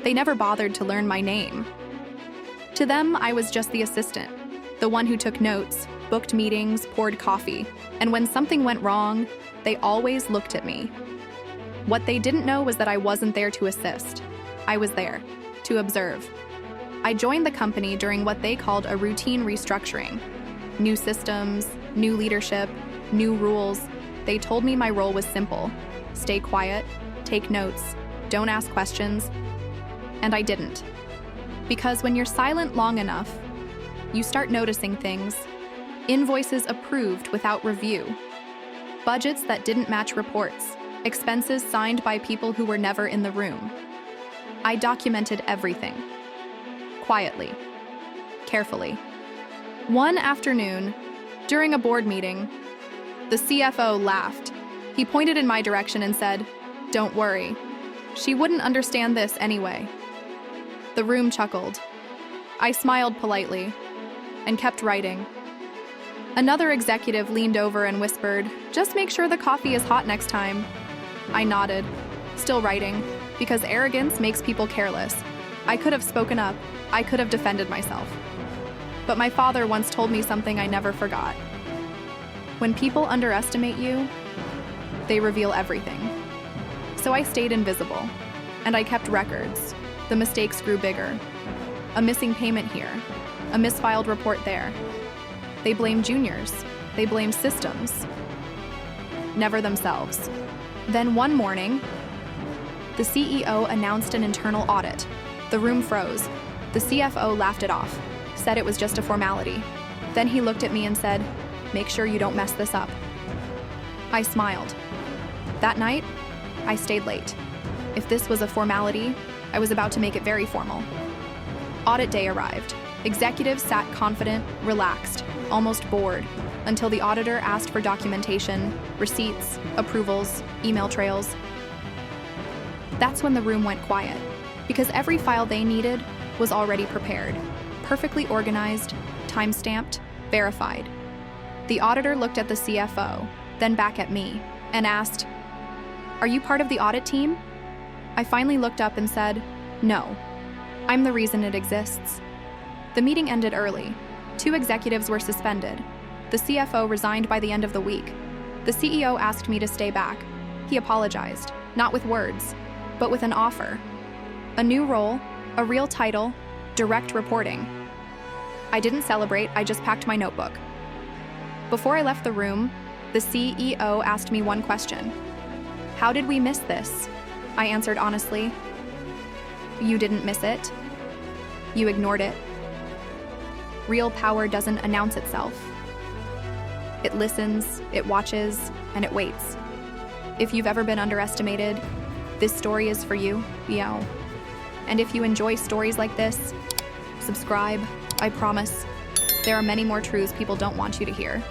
They never bothered to learn my name. To them, I was just the assistant, the one who took notes, booked meetings, poured coffee, and when something went wrong, they always looked at me. What they didn't know was that I wasn't there to assist. I was there to observe. I joined the company during what they called a routine restructuring. New systems, new leadership, new rules. They told me my role was simple. Stay quiet, take notes, don't ask questions. And I didn't. Because when you're silent long enough, you start noticing things. Invoices approved without review. Budgets that didn't match reports. Expenses signed by people who were never in the room. I documented everything. Quietly. Carefully. One afternoon, during a board meeting, the CFO laughed. He pointed in my direction and said, "Don't worry. She wouldn't understand this anyway." The room chuckled. I smiled politely and kept writing. Another executive leaned over and whispered, "Just make sure the coffee is hot next time." I nodded, still writing, because arrogance makes people careless. I could have spoken up. I could have defended myself. But my father once told me something I never forgot. When people underestimate you, they reveal everything. So I stayed invisible, and I kept records. The mistakes grew bigger. A missing payment here, a misfiled report there. They blame juniors. They blame systems. Never themselves. Then one morning, the CEO announced an internal audit. The room froze. The CFO laughed it off, said it was just a formality. Then he looked at me and said, "Make sure you don't mess this up." I smiled. That night, I stayed late. If this was a formality, I was about to make it very formal. Audit day arrived. Executives sat confident, relaxed, almost bored, until the auditor asked for documentation, receipts, approvals, email trails. That's when the room went quiet, because every file they needed was already prepared, perfectly organized, time-stamped, verified. The auditor looked at the CFO, then back at me, and asked, "Are you part of the audit team?" I finally looked up and said, "No, I'm the reason it exists." The meeting ended early. 2 executives were suspended. The CFO resigned by the end of the week. The CEO asked me to stay back. He apologized, not with words, but with an offer. A new role, a real title, direct reporting. I didn't celebrate, I just packed my notebook. Before I left the room, the CEO asked me one question. "How did we miss this?" I answered honestly. "You didn't miss it. You ignored it." Real power doesn't announce itself. It listens, it watches, and it waits. If you've ever been underestimated, this story is for you, yo. And if you enjoy stories like this, subscribe. I promise there are many more truths people don't want you to hear.